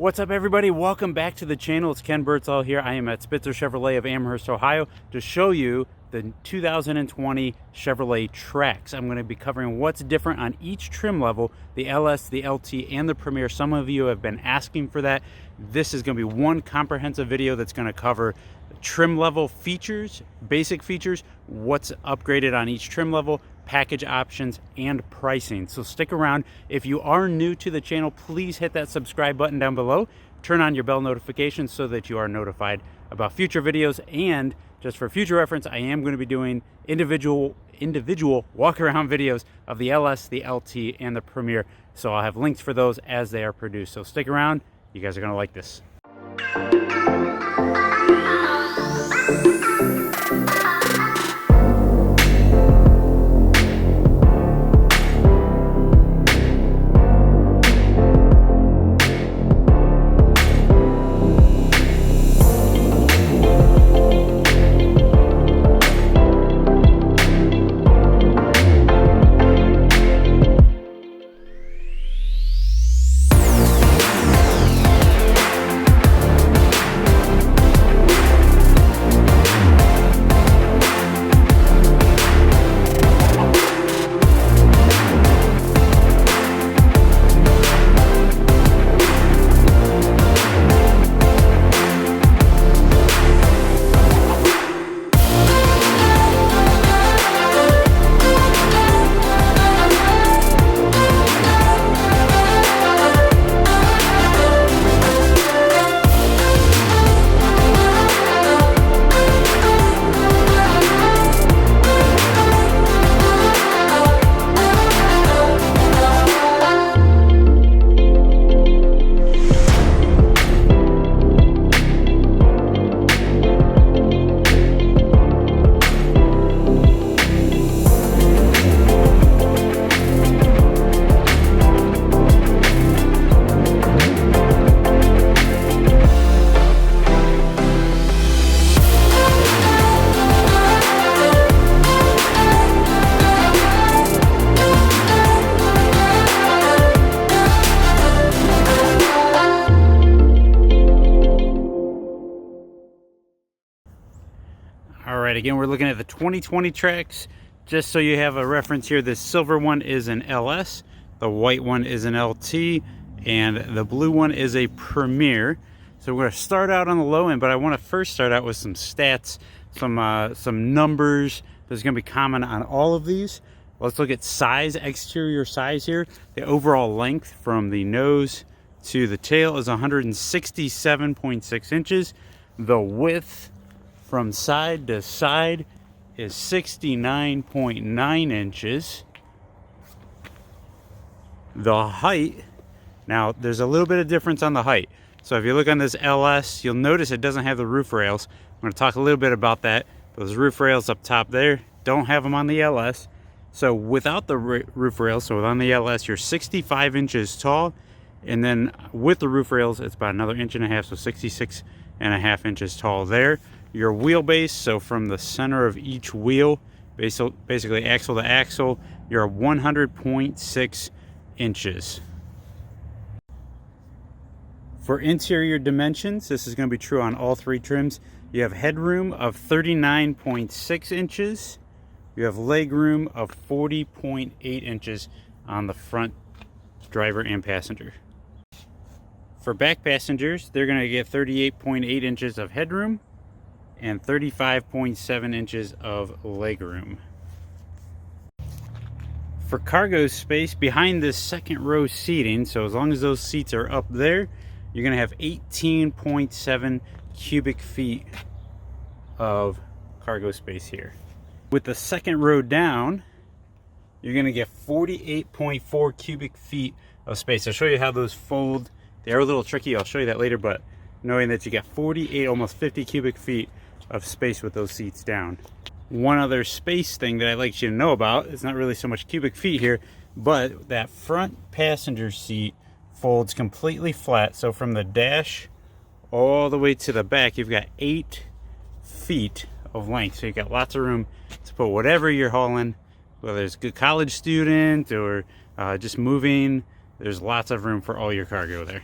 What's up, everybody? Welcome back to the channel. It's Ken Birdsall here. I am at Spitzer Chevrolet of Amherst, Ohio, to show you the 2020 Chevrolet TRAX. I'm going to be covering what's different on each trim level, the LS, the LT, and the Premier. Some of you have been asking for that. This is going to be one comprehensive video that's going to cover trim level features, basic features, what's upgraded on each trim level, package options, and pricing. So stick around. If you are new to the channel, please hit that subscribe button down below. Turn on your bell notifications so that you are notified about future videos. And just for future reference, I am going to be doing individual walk around videos of the LS, the LT, and the Premier. So I'll have links for those as they are produced. So stick around. You guys are going to like this. Again, we're looking at the 2020 TRAX. Just so you have a reference here, this silver one is an LS, the white one is an LT, and the blue one is a Premier. So we're going to start out on the low end, but I want to first start out with some stats, some numbers that's going to be common on all of these. Let's look at size, exterior size here. The overall length from the nose to the tail is 167.6 inches. The width from side to side is 69.9 inches. The height, now there's a little bit of difference on the height. So if you look on this LS, you'll notice it doesn't have the roof rails. I'm going to talk a little bit about that. Those roof rails up top there, don't have them on the LS. So without the roof rails, so on the LS, you're 65 inches tall. And then with the roof rails, it's about another 1.5 inches, so 66.5 inches tall there. Your wheelbase, so from the center of each wheel, basically axle to axle, you're 100.6 inches. For interior dimensions, this is going to be true on all three trims. You have headroom of 39.6 inches. You have legroom of 40.8 inches on the front driver and passenger. For back passengers, they're going to get 38.8 inches of headroom and 35.7 inches of legroom. For cargo space, behind this second row seating, so as long as those seats are up there, you're going to have 18.7 cubic feet of cargo space here. With the second row down, you're going to get 48.4 cubic feet of space. I'll show you how those fold. They are a little tricky. I'll show you that later, but knowing that you got 48, almost 50 cubic feet of space with those seats down. One other space thing that I'd like you to know about, it's not really so much cubic feet here, but that front passenger seat folds completely flat. So from the dash all the way to the back, you've got 8 feet of length. So you've got lots of room to put whatever you're hauling, whether it's a college student or just moving. There's lots of room for all your cargo there.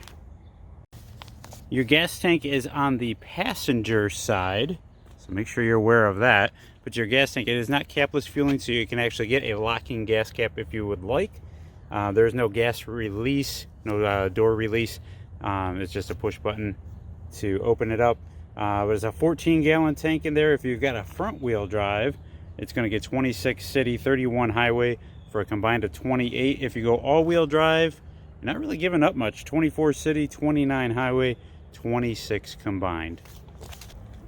Your gas tank is on the passenger side, so make sure you're aware of that. But your gas tank, it is not capless fueling, so you can actually get a locking gas cap if you would like. There's no gas release, no door release. It's just a push button to open it up. There's a 14-gallon tank in there. If you've got a front wheel drive, it's going to get 26 city, 31 highway for a combined of 28. If you go all-wheel drive, you're not really giving up much. 24 city, 29 highway, 26 combined.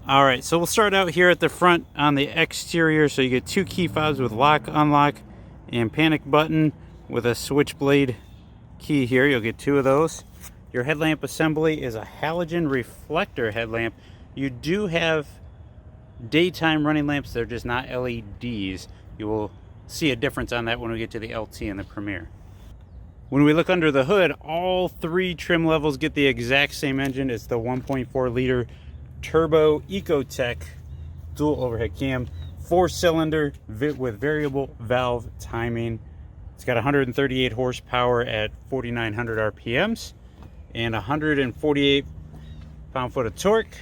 All right, so we'll start out here at the front on the exterior. So you get 2 key fobs with lock, unlock, and panic button with a switchblade key here. You'll get 2 of those. Your headlamp assembly is a halogen reflector headlamp. You do have daytime running lamps. They're just not LEDs. You will see a difference on that when we get to the LT and the Premier. When we look under the hood, all 3 trim levels get the exact same engine. It's the 1.4 liter turbo Ecotec dual overhead cam, 4-cylinder with variable valve timing. It's got 138 horsepower at 4,900 RPMs and 148 pound-foot of torque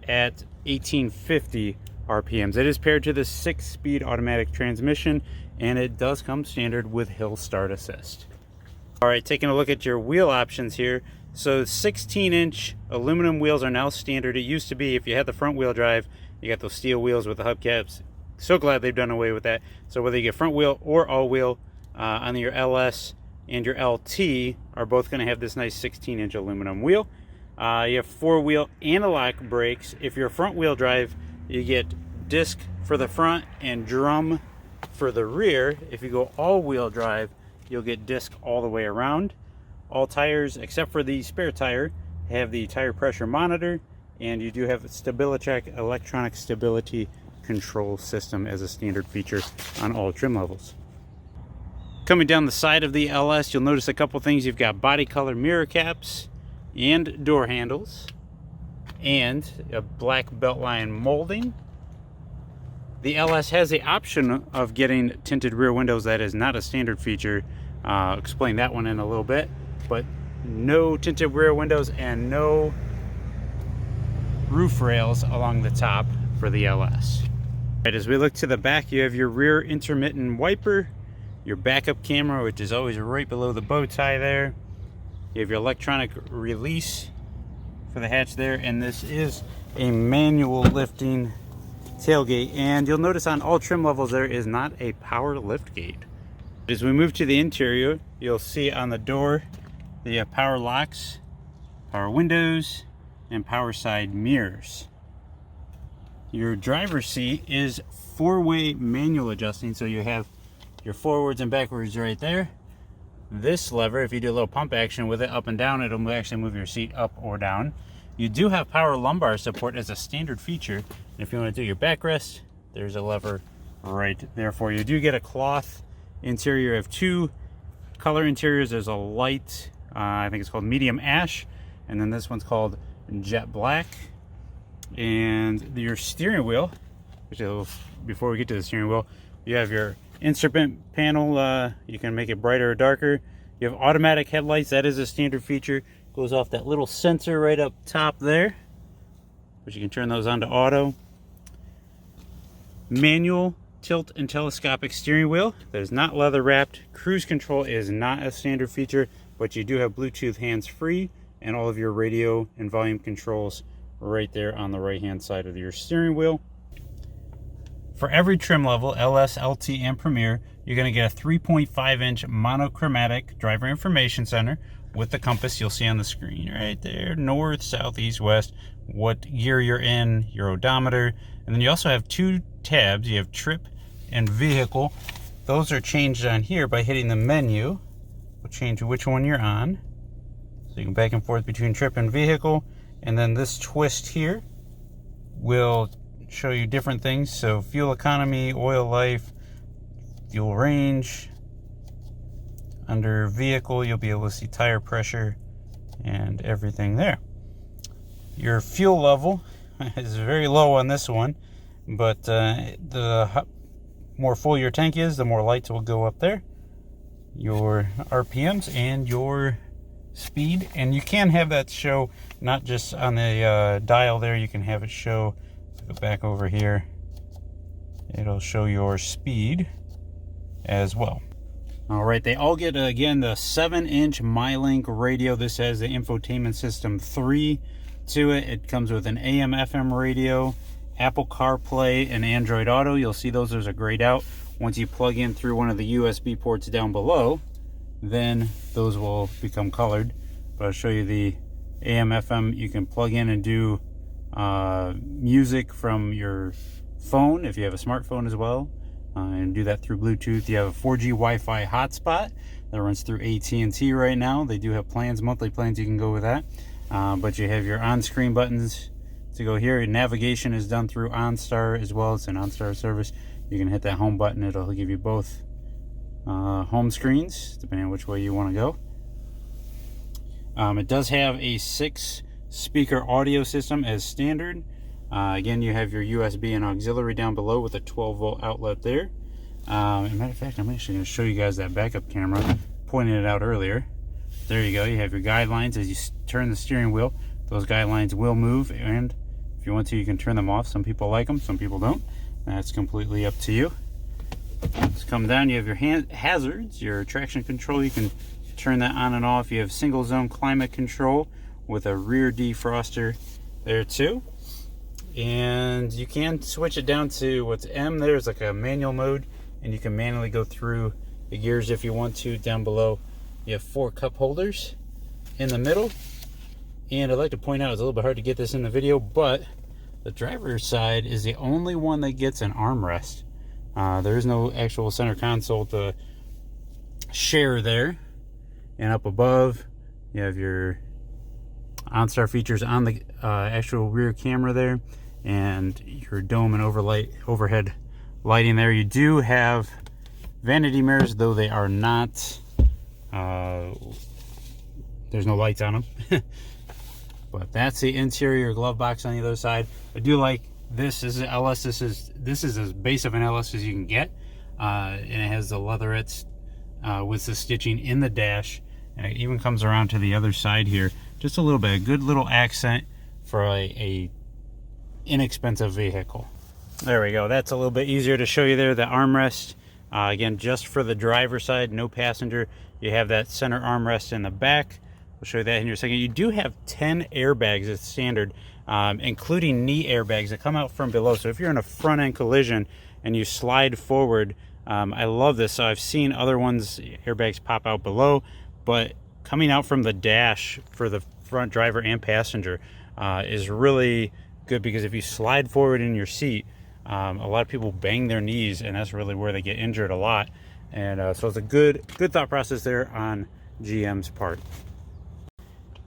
at 1,850 RPMs. It is paired to the 6-speed automatic transmission, and it does come standard with hill start assist. All right, taking a look at your wheel options here. So 16-inch aluminum wheels are now standard. It used to be, if you had the front wheel drive, you got those steel wheels with the hubcaps. So glad they've done away with that. So whether you get front wheel or all wheel, on your LS and your LT are both going to have this nice 16-inch aluminum wheel. You have 4-wheel analog brakes. If you're front wheel drive, you get disc for the front and drum for the rear. If you go all-wheel drive, you'll get disc all the way around. All tires, except for the spare tire, have the tire pressure monitor, and you do have a StabiliTrak electronic stability control system as a standard feature on all trim levels. Coming down the side of the LS, you'll notice a couple things. You've got body color mirror caps and door handles, and a black beltline molding. The LS has the option of getting tinted rear windows. That is not a standard feature. I'll explain that one in a little bit, but no tinted rear windows and no roof rails along the top for the LS. Right, as we look to the back, you have your rear intermittent wiper, your backup camera, which is always right below the bow tie there. You have your electronic release for the hatch there, and this is a manual lifting tailgate. And you'll notice on all trim levels there is not a power lift gate. As we move to the interior, you'll see on the door the power locks, power windows, and power side mirrors. Your driver's seat is 4-way manual adjusting, so you have your forwards and backwards right there. This lever, if you do a little pump action with it up and down, it'll actually move your seat up or down. You do have power lumbar support as a standard feature. And if you want to do your backrest, there's a lever right there for you. You do get a cloth interior. You have 2 color interiors. There's a light, I think it's called medium ash, and then this one's called jet black. And your steering wheel, which is, before we get to the steering wheel, you have your instrument panel. You can make it brighter or darker. You have automatic headlights. That is a standard feature. Goes off that little sensor right up top there, but you can turn those on to auto. Manual tilt and telescopic steering wheel that is not leather wrapped. Cruise control is not a standard feature, but you do have Bluetooth hands-free and all of your radio and volume controls right there on the right hand side of your steering wheel. For every trim level, LS, LT, and Premier, you're going to get a 3.5-inch monochromatic driver information center with the compass you'll see on the screen right there, north, south, east, west, what gear you're in, your odometer. And then you also have 2 tabs. You have trip and vehicle. Those are changed on here by hitting the menu. We'll change which one you're on. So you can back and forth between trip and vehicle. And then this twist here will show you different things. So fuel economy, oil life, fuel range. Under vehicle, you'll be able to see tire pressure and everything there. Your fuel level is very low on this one, but the more full your tank is, the more lights will go up there. Your RPMs and your speed, and you can have that show not just on the dial there, you can have it show, go back over here, it'll show your speed as well. All right, they all get, again, the 7-inch MyLink radio. This has the infotainment system 3 to it. It comes with an AM FM radio, Apple CarPlay, and Android Auto. You'll see those are grayed out. Once you plug in through one of the USB ports down below, then those will become colored. But I'll show you the AM FM. You can plug in and do music from your phone if you have a smartphone as well. And do that through Bluetooth. You have a 4G Wi-Fi hotspot that runs through AT&T right now. They do have plans, monthly plans, you can go with that. But you have your on-screen buttons to go here. Your navigation is done through OnStar as well. It's an OnStar service. You can hit that home button. It'll give you both home screens, depending on which way you want to go. It does have a 6-speaker audio system as standard. Again, you have your USB and auxiliary down below with a 12-volt outlet there. As a matter of fact, I'm actually going to show you guys that backup camera. Pointed it out earlier. There you go. You have your guidelines as you turn the steering wheel. Those guidelines will move, and if you want to, you can turn them off. Some people like them, some people don't. That's completely up to you. Let's come down. You have your hazards, your traction control. You can turn that on and off. You have single zone climate control with a rear defroster there too. And you can switch it down to what's M. There's like a manual mode, and you can manually go through the gears if you want to. Down below, you have 4 cup holders in the middle. And I'd like to point out, it's a little bit hard to get this in the video, but the driver's side is the only one that gets an armrest. There is no actual center console to share there. And up above, you have your OnStar features on the actual rear camera there, and your dome and overhead lighting there. You do have vanity mirrors, though they are not, there's no lights on them. But that's the interior glove box on the other side. I do like this. This is LS. This is as base of an LS as you can get, and it has the leatherettes with the stitching in the dash, and it even comes around to the other side here. Just a little bit, a good little accent for a inexpensive vehicle. There we go. That's a little bit easier to show you there. The armrest, again, just for the driver's side, no passenger. You have that center armrest in the back. We'll show you that in a second. You do have 10 airbags as standard, including knee airbags that come out from below. So if you're in a front end collision and you slide forward, I love this. So I've seen other ones, airbags pop out below, but coming out from the dash for the front driver and passenger is really good, because if you slide forward in your seat, a lot of people bang their knees, and that's really where they get injured a lot. And so it's a good thought process there on GM's part.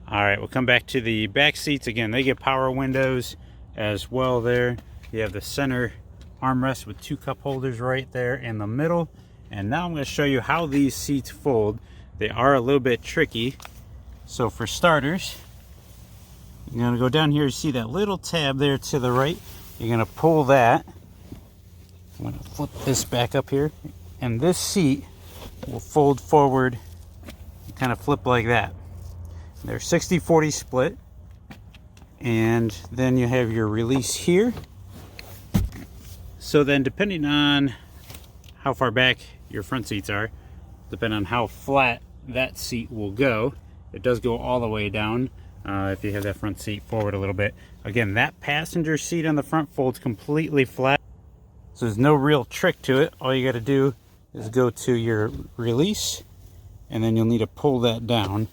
All right, we'll come back to the back seats. Again, they get power windows as well there. You have the center armrest with 2 cup holders right there in the middle. And now I'm going to show you how these seats fold. They are a little bit tricky. So for starters, you're going to go down here. You see that little tab there to the right. You're going to pull that. I'm going to flip this back up here. And this seat will fold forward and kind of flip like that. They're 60-40 split. And then you have your release here. So then, depending on how far back your front seats are, depending on how flat that seat will go, it does go all the way down if you have that front seat forward a little bit. Again, that passenger seat on the front folds completely flat, so there's no real trick to it. All you got to do is go to your release, and then you'll need to pull that down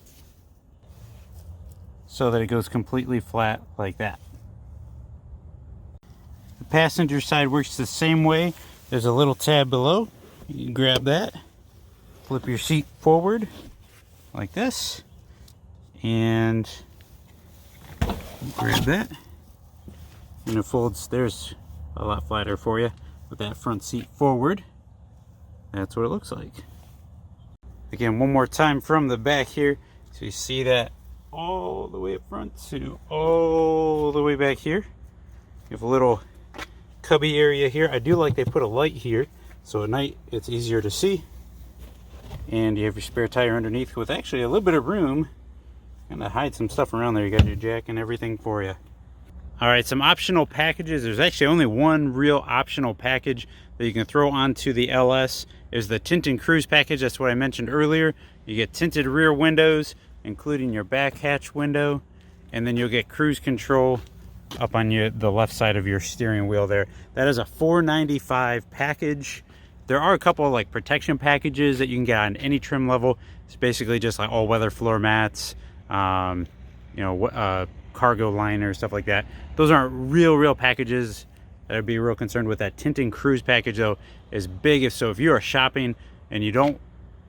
so that it goes completely flat like that. The passenger side works the same way. There's a little tab below. You can grab that, flip your seat forward like this, and grab that, and it folds. There's a lot flatter for you with that front seat forward. That's what it looks like. Again, one more time from the back here, so you see that all the way up front to all the way back here. You have a little cubby area here. I do like they put a light here, so at night it's easier to see. And you have your spare tire underneath with actually a little bit of room Gonna hide some stuff around there. You got your jack and everything for you. All right, some optional packages. There's actually only one real optional package that you can throw onto the LS. Is the tint and cruise package. That's what I mentioned earlier. You get tinted rear windows, including your back hatch window, and then you'll get cruise control up on the left side of your steering wheel there. That is a $495 package. There are a couple of like protection packages that you can get on any trim level. It's basically just like all-weather floor mats, cargo liner, stuff like that. Those aren't real packages. I'd be real concerned with that. Tint and cruise package though is big. So if you are shopping and you don't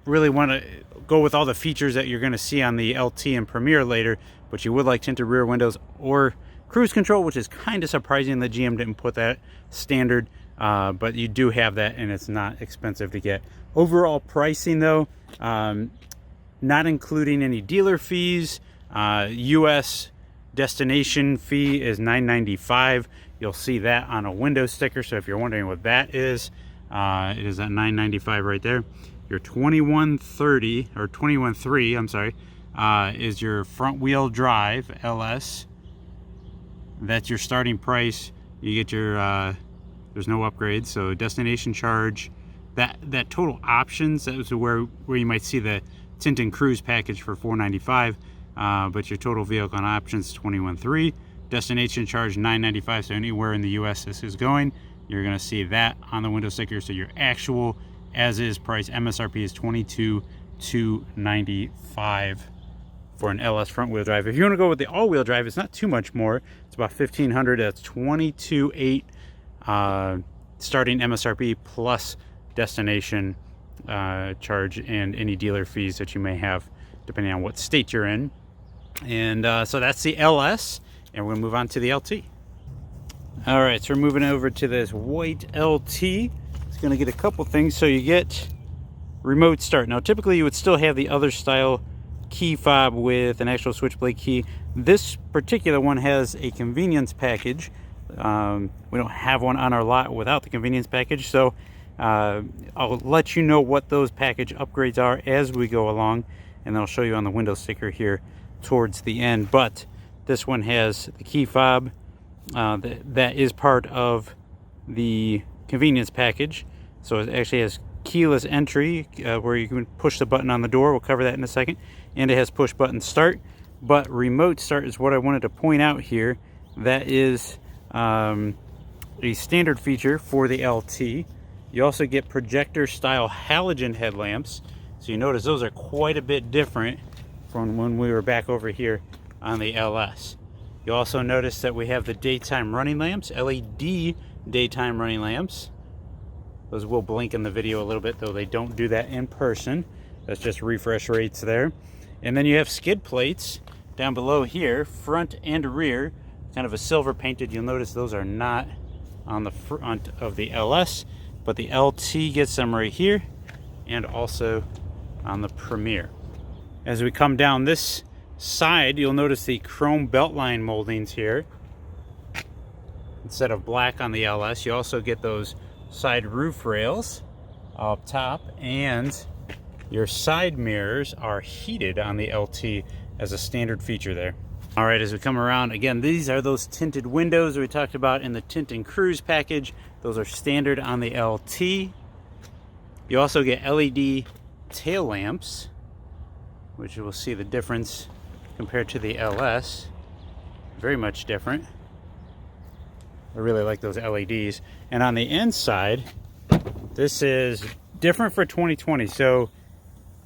really want to go with all the features that you're going to see on the LT and Premier later, but you would like tinted rear windows or cruise control, which is kind of surprising that GM didn't put that standard, but you do have that and it's not expensive to get. Overall pricing though, not including any dealer fees, US destination fee is $995. You'll see that on a window sticker, so if you're wondering what that is, it is at $995 right there. Your 2130 or 213, I'm sorry, is your front wheel drive LS. That's your starting price. You get your there's no upgrades, so destination charge. That total options, that was where you might see the tint and cruise package for $495, but your total vehicle and options $21,300. Destination charge $995. So anywhere in the US this is going, you're going to see that on the window sticker. So your actual as is price MSRP is $22,295 for an LS front wheel drive. If you want to go with the all-wheel drive, it's not too much more. It's about $1,500. That's $22,800 starting MSRP plus destination charge and any dealer fees that you may have depending on what state you're in. And so that's the LS, and we're going to move on to the LT. All right, so we're moving over to this white LT. It's going to get a couple things. So you get remote start. Now typically you would still have the other style key fob with an actual switchblade key. This particular one has a convenience package. We don't have one on our lot without the convenience package, so I'll let you know what those package upgrades are as we go along, and I'll show you on the window sticker here towards the end. But this one has the key fob that is part of the convenience package. So it actually has keyless entry where you can push the button on the door. We'll cover that in a second. And it has push button start. But remote start is what I wanted to point out here. That is a standard feature for the LT. You also get projector style halogen headlamps. So you notice those are quite a bit different from when we were back over here on the LS. You also notice that we have the daytime running lamps, LED daytime running lamps. Those will blink in the video a little bit, though they don't do that in person. That's just refresh rates there. And then you have skid plates down below here, front and rear, kind of a silver painted. You'll notice those are not on the front of the LS, but the LT gets them right here and also on the Premier. As we come down this side, you'll notice the chrome beltline moldings here instead of black on the LS. You also get those side roof rails up top, and your side mirrors are heated on the LT as a standard feature there. All right, as we come around, again, these are those tinted windows we talked about in the tint and cruise package. Those are standard on the LT. You also get LED tail lamps, which you will see the difference compared to the LS. Very much different. I really like those LEDs. And on the inside, this is different for 2020. So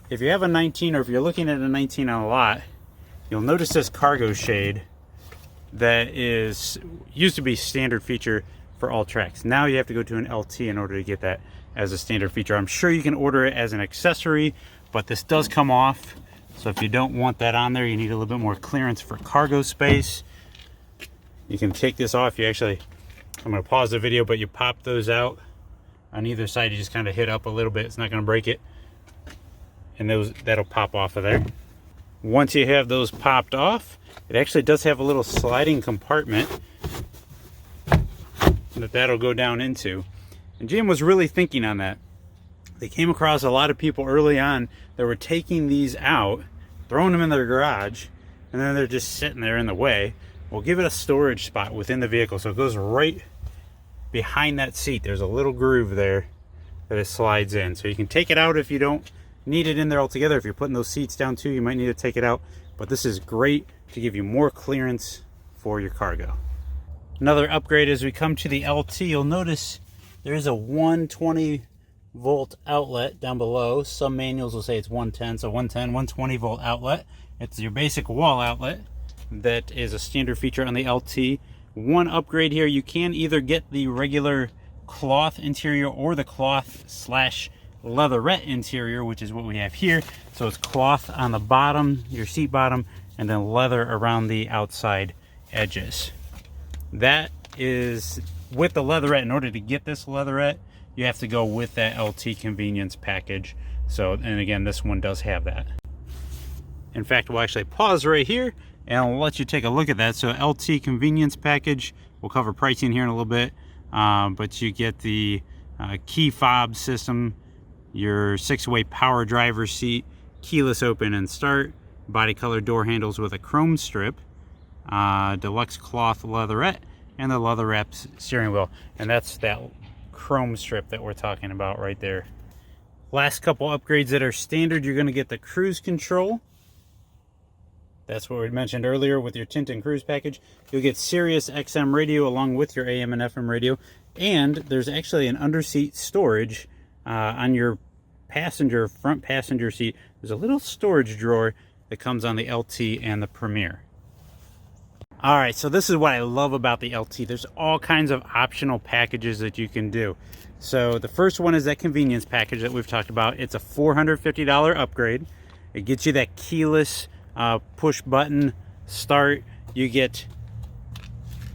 if you have a 19, or if you're looking at a 19 on a lot, you'll notice this cargo shade that used to be standard feature for all tracks. Now you have to go to an LT in order to get that as a standard feature. I'm sure you can order it as an accessory, but this does come off. So if you don't want that on there, you need a little bit more clearance for cargo space. You can take this off. I'm going to pause the video, but you pop those out on either side. You just kind of hit up a little bit. It's not going to break it. And that'll pop off of there. Once you have those popped off, it actually does have a little sliding compartment that'll go down into. And GM was really thinking on that. They came across a lot of people early on that were taking these out, throwing them in their garage, and then they're just sitting there in the way. We'll give it a storage spot within the vehicle, so it goes right behind that seat. There's a little groove there that it slides in, so you can take it out if you don't need it in there altogether. If you're putting those seats down too, you might need to take it out, but this is great to give you more clearance for your cargo. Another upgrade as we come to the LT, you'll notice there is a 120 volt outlet down below. Some manuals will say it's 110, so 120 volt outlet. It's your basic wall outlet that is a standard feature on the LT. One upgrade here, you can either get the regular cloth interior or the cloth slash leatherette interior, which is what we have here. So it's cloth on the bottom, your seat bottom, and then leather around the outside edges. That is with the leatherette. In order to get this leatherette, you have to go with that LT convenience package. So, and again, this one does have that. In fact, we'll actually pause right here and I'll let you take a look at that. So LT convenience package, we'll cover pricing here in a little bit, but you get the key fob system, your 6-way power driver seat, keyless open and start, body color door handles with a chrome strip, deluxe cloth leatherette, and the leather wrapped steering wheel. And that's that chrome strip that we're talking about right there. Last couple upgrades that are standard, you're going to get the cruise control. That's what we mentioned earlier with your tint and cruise package. You'll get Sirius XM radio along with your AM and FM radio. And there's actually an underseat storage on your front passenger seat. There's a little storage drawer that comes on the LT and the Premier. All right, so this is what I love about the LT. There's all kinds of optional packages that you can do. So the first one is that convenience package that we've talked about. It's a $450 upgrade. It gets you that keyless push button start. You get,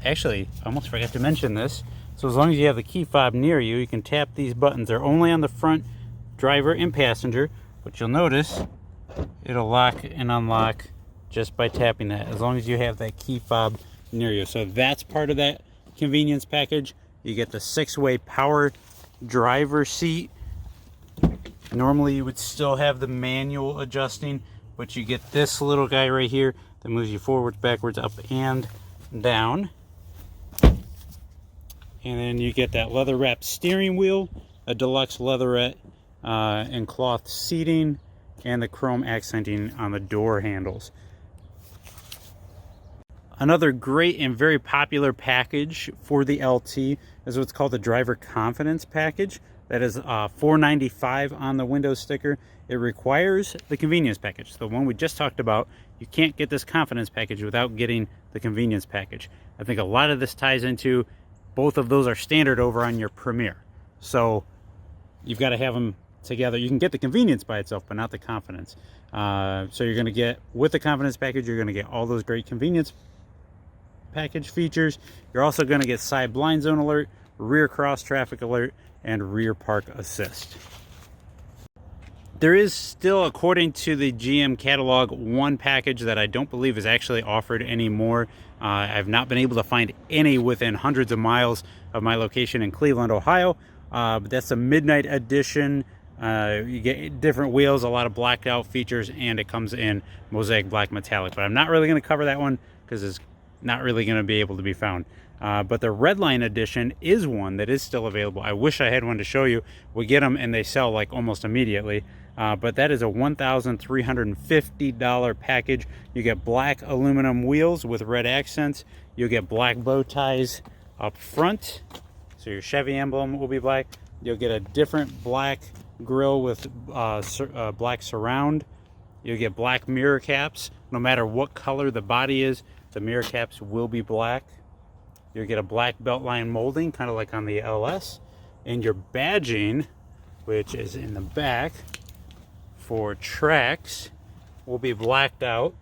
actually, I almost forgot to mention this. So as long as you have the key fob near you, you can tap these buttons. They're only on the front driver and passenger, but you'll notice it'll lock and unlock just by tapping that, as long as you have that key fob near you. So that's part of that convenience package. You get the 6-way power driver seat. Normally you would still have the manual adjusting, but you get this little guy right here that moves you forwards, backwards, up and down. And then you get that leather wrapped steering wheel, a deluxe leatherette and cloth seating, and the chrome accenting on the door handles. Another great and very popular package for the LT is what's called the driver confidence package. That is $495 on the window sticker. It requires the convenience package. The one we just talked about, you can't get this confidence package without getting the convenience package. I think a lot of this ties into both of those are standard over on your Premier. So you've got to have them together. You can get the convenience by itself, but not the confidence. So you're going to get, with the confidence package, you're going to get all those great convenience package features. You're also going to get side blind zone alert, rear cross traffic alert, and rear park assist. There is still, according to the GM catalog, one package that I don't believe is actually offered anymore. I've not been able to find any within hundreds of miles of my location in Cleveland, Ohio. But that's a midnight edition. You get different wheels, a lot of blacked out features, and it comes in mosaic black metallic. But I'm not really going to cover that one because it's not really going to be able to be found. But the Redline edition is one that is still available. I wish I had one to show you. We get them and they sell like almost immediately. But that is a $1,350 package. You get black aluminum wheels with red accents. You'll get black bow ties up front. So your Chevy emblem will be black. You'll get a different black grille with black surround. You'll get black mirror caps. No matter what color the body is, the mirror caps will be black. You'll get a black beltline molding, kind of like on the LS. And your badging, which is in the back for TRAX, will be blacked out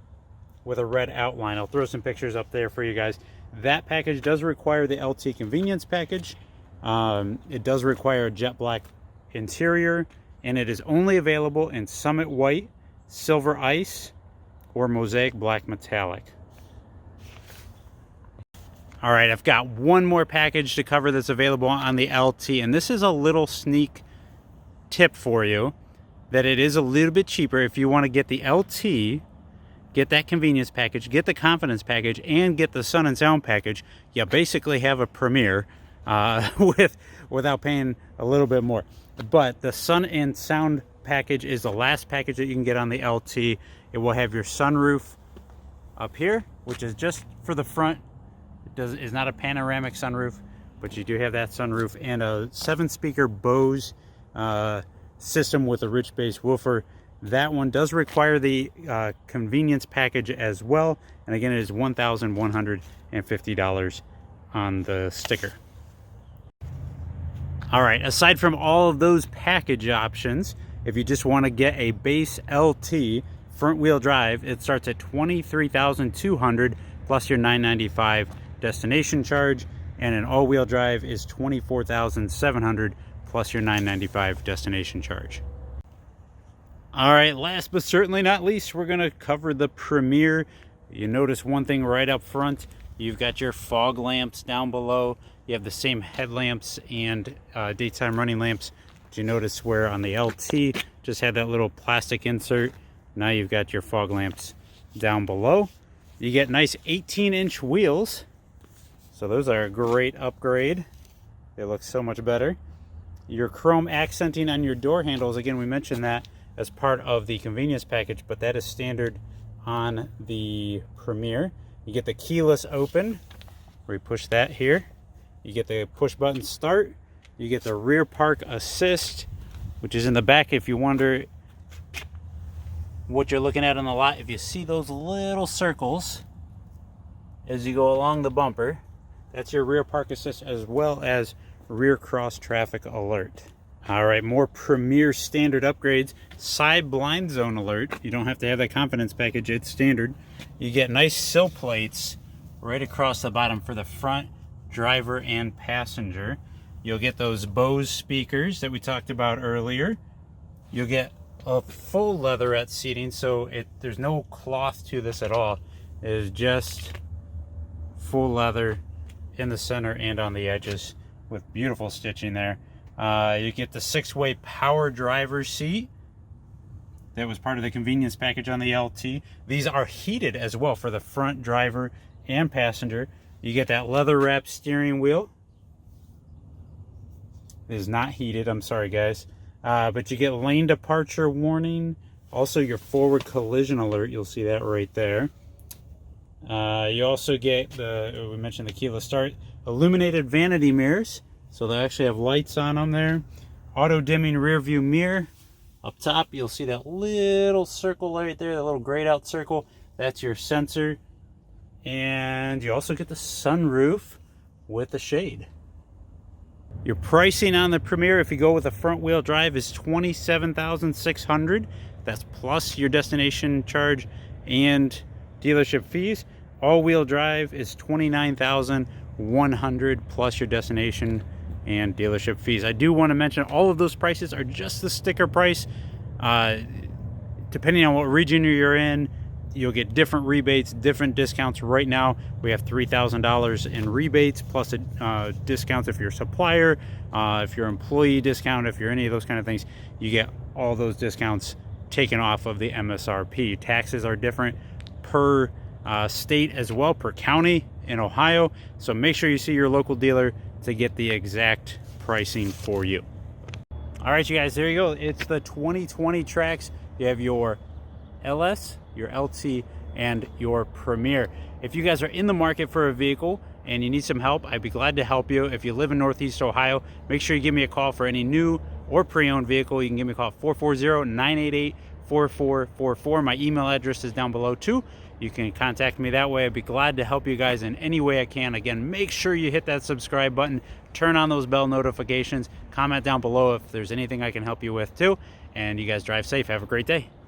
with a red outline. I'll throw some pictures up there for you guys. That package does require the LT convenience package. It does require a jet black interior, and it is only available in Summit White, Silver Ice, or Mosaic Black Metallic. All right, I've got one more package to cover that's available on the LT, and this is a little sneak tip for you that it is a little bit cheaper if you want to get the LT get that convenience package, get the confidence package, and get the sun and sound package, you basically have a Premier without paying a little bit more. But the sun and sound package is the last package that you can get on the LT. It will have your sunroof up here, which is just for the front. Is not a panoramic sunroof, but you do have that sunroof, and a 7-speaker Bose system with a rich bass woofer. That one does require the convenience package as well, and again, it is $1,150 on the sticker. All right, aside from all of those package options, if you just want to get a base LT front wheel drive, it starts at $23,200 plus your $995 destination charge, and an all-wheel drive is $24,700 plus your $995 destination charge. All right, last but certainly not least, we're going to cover the Premier. You notice one thing right up front. You've got your fog lamps down below. You have the same headlamps and daytime running lamps. But you notice where on the LT just had that little plastic insert. Now you've got your fog lamps down below. You get nice 18-inch wheels. So those are a great upgrade. They look so much better. Your chrome accenting on your door handles, again, we mentioned that as part of the convenience package, but that is standard on the Premier. You get the keyless open, where you push that here. You get the push button start. You get the rear park assist, which is in the back if you wonder what you're looking at on the lot. If you see those little circles as you go along the bumper, that's your rear park assist, as well as rear cross traffic alert. All right, more Premier standard upgrades. Side blind zone alert. You don't have to have that confidence package, it's standard. You get nice sill plates right across the bottom for the front, driver, and passenger. You'll get those Bose speakers that we talked about earlier. You'll get a full leatherette seating, so there's no cloth to this at all. It is just full leather in the center and on the edges with beautiful stitching there. You get the 6-way power driver's seat. That was part of the convenience package on the LT. These are heated as well for the front driver and passenger. You get that leather wrapped steering wheel. It is not heated, I'm sorry guys. But you get lane departure warning. Also your forward collision alert, you'll see that right there. You also get we mentioned the keyless start, illuminated vanity mirrors. So they actually have lights on them there. Auto dimming rear view mirror. Up top, you'll see that little circle right there, that little grayed out circle. That's your sensor. And you also get the sunroof with the shade. Your pricing on the Premier, if you go with a front wheel drive, is $27,600. That's plus your destination charge and dealership fees. All-wheel drive is $29,100 plus your destination and dealership fees. I do want to mention all of those prices are just the sticker price. Depending on what region you're in, you'll get different rebates, different discounts. Right now, we have $3,000 in rebates plus discounts if you're a supplier, if you're an employee discount, if you're any of those kind of things. You get all those discounts taken off of the MSRP. Taxes are different per state as well, per county in Ohio. So make sure you see your local dealer to get the exact pricing for you. All right, you guys, there you go. It's the 2020 Trax. You have your LS, your LT, and your Premier. If you guys are in the market for a vehicle and you need some help, I'd be glad to help you. If you live in Northeast Ohio, make sure you give me a call for any new or pre-owned vehicle. You can give me a call at 440-988-4444. My email address is down below too. You can contact me that way. I'd be glad to help you guys in any way I can. Again, make sure you hit that subscribe button, turn on those bell notifications, comment down below if there's anything I can help you with too. And you guys drive safe. Have a great day.